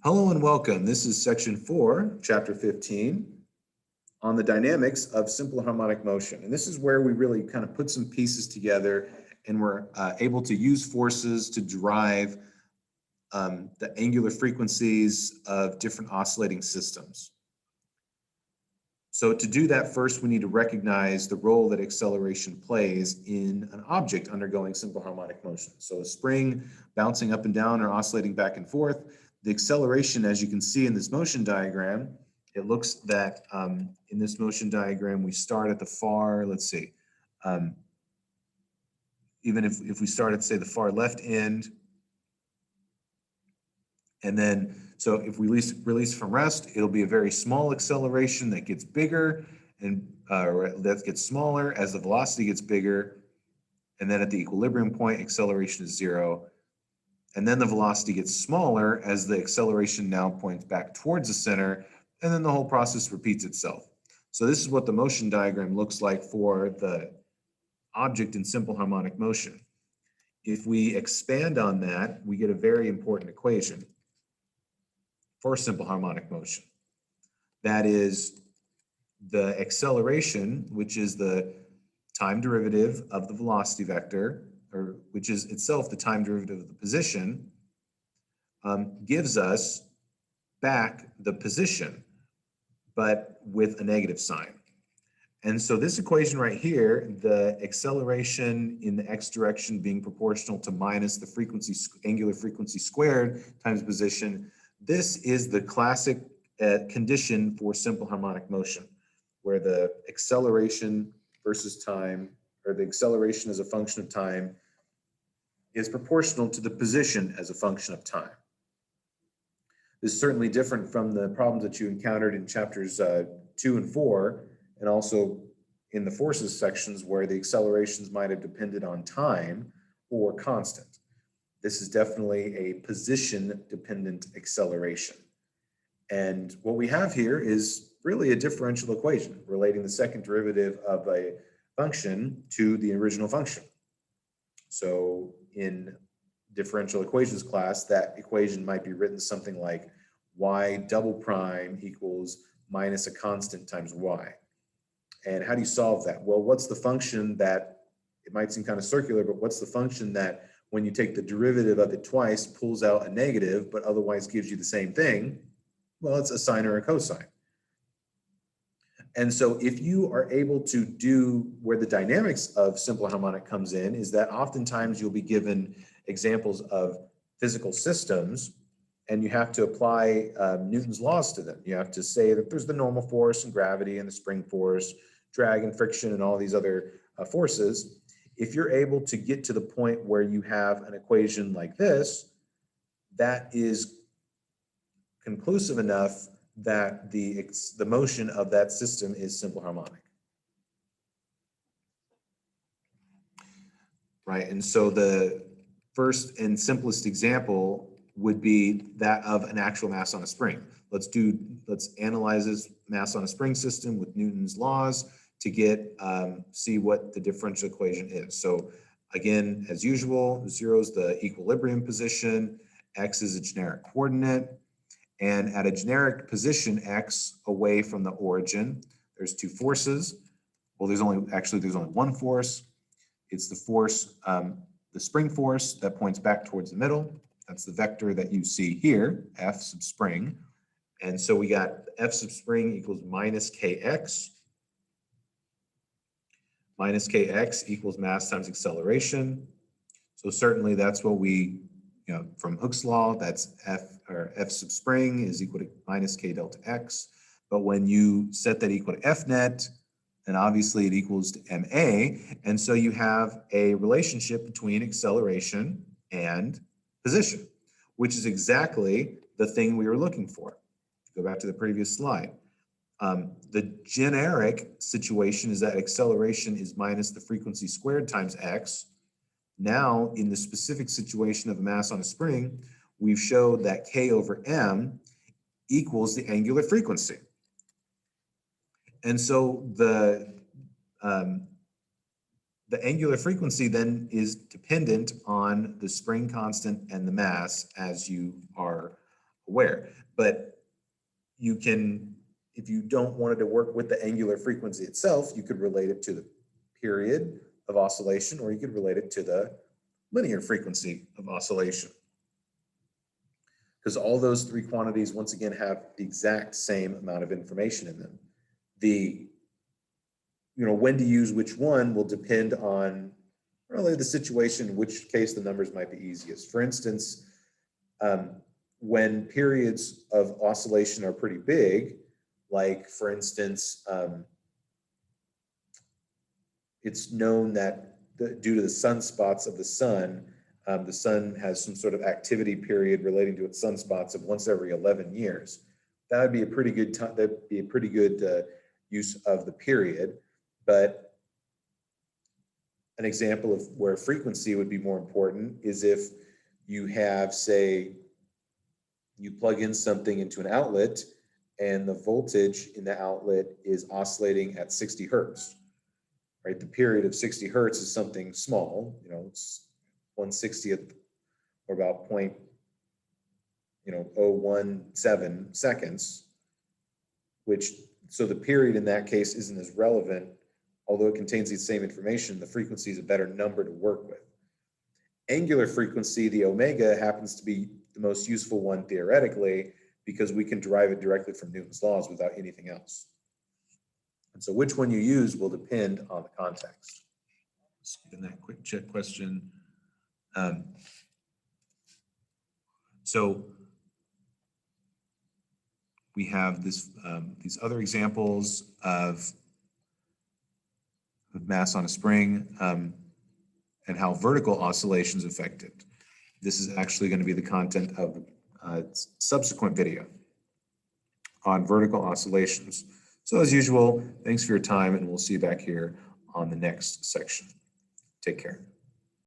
Hello and welcome. This is section 4, chapter 15, on the dynamics of simple harmonic motion. And this is where we really kind of put some pieces together and we're able to use forces to derive the angular frequencies of different oscillating systems. So to do that, first we need to recognize the role that acceleration plays in an object undergoing simple harmonic motion. So a spring bouncing up and down or oscillating back and forth. The acceleration, as you can see in this motion diagram, it looks that in this motion diagram, we start at the far, let's see, even if we start at, say, the far left end, and then, so if we release from rest, it'll be a very small acceleration that gets bigger and that gets smaller as the velocity gets bigger. And then at the equilibrium point, acceleration is 0. And then the velocity gets smaller as the acceleration now points back towards the center. And then the whole process repeats itself. So this is what the motion diagram looks like for the object in simple harmonic motion. If we expand on that, we get a very important equation for simple harmonic motion. That is the acceleration, which is the time derivative of the velocity vector, or which is itself the time derivative of the position, gives us back the position, but with a negative sign. And so this equation right here, the acceleration in the x direction being proportional to minus the frequency, angular frequency squared times position, this is the classic condition for simple harmonic motion, where the acceleration versus time, or the acceleration as a function of time, is proportional to the position as a function of time. This is certainly different from the problems that you encountered in chapters 2 and 4, and also in the forces sections where the accelerations might have depended on time or constant. This is definitely a position-dependent acceleration. And what we have here is really a differential equation relating the second derivative of a function to the original function. So in differential equations class, that equation might be written something like y double prime equals minus a constant times y. And how do you solve that? Well, what's the function that, it might seem kind of circular, but what's the function that when you take the derivative of it twice pulls out a negative, but otherwise gives you the same thing? Well, it's a sine or a cosine. And so if you are able to do where the dynamics of simple harmonic comes in, is that oftentimes you'll be given examples of physical systems and you have to apply Newton's laws to them. You have to say that there's the normal force and gravity and the spring force, drag and friction and all these other forces. If you're able to get to the point where you have an equation like this, that is conclusive enough that the motion of that system is simple harmonic. Right, and so the first and simplest example would be that of an actual mass on a spring. Let's analyze this mass on a spring system with Newton's laws to get see what the differential equation is. So again, as usual, 0 is the equilibrium position, x is a generic coordinate, and at a generic position x away from the origin, there's two forces. Well, there's only one force. It's the force, the spring force that points back towards the middle. That's the vector that you see here, F sub spring. And so we got F sub spring equals minus kx. Minus kx equals mass times acceleration. So certainly that's what we, from Hooke's law, that's F sub spring is equal to minus k delta x. But when you set that equal to F net, then obviously it equals to ma. And so you have a relationship between acceleration and position, which is exactly the thing we were looking for. Go back to the previous slide. The generic situation is that acceleration is minus the frequency squared times x. Now, in the specific situation of a mass on a spring, we've showed that k over m equals the angular frequency. And so the angular frequency then is dependent on the spring constant and the mass, as you are aware. But you can, if you don't want it to work with the angular frequency itself, you could relate it to the period of oscillation, or you could relate it to the linear frequency of oscillation. Because all those three quantities, once again, have the exact same amount of information in them. The, when to use which one will depend on really the situation, in which case the numbers might be easiest. For instance, when periods of oscillation are pretty big, like for instance, it's known that due to the sunspots of the sun has some sort of activity period relating to its sunspots of once every 11 years. That would be a pretty good time. That'd be a pretty good use of the period. But an example of where frequency would be more important is if you have, say, you plug in something into an outlet and the voltage in the outlet is oscillating at 60 hertz, right? The period of 60 hertz is something small, it's 1/60th or about 0.017 seconds, so the period in that case isn't as relevant. Although it contains the same information, the frequency is a better number to work with. Angular frequency, the omega, happens to be the most useful one theoretically, because we can derive it directly from Newton's laws without anything else. And so which one you use will depend on the context. Let's get in that quick check question. So we have these other examples of mass on a spring and how vertical oscillations affect it. This is actually going to be the content of a subsequent video on vertical oscillations. So as usual, thanks for your time, and we'll see you back here on the next section. Take care.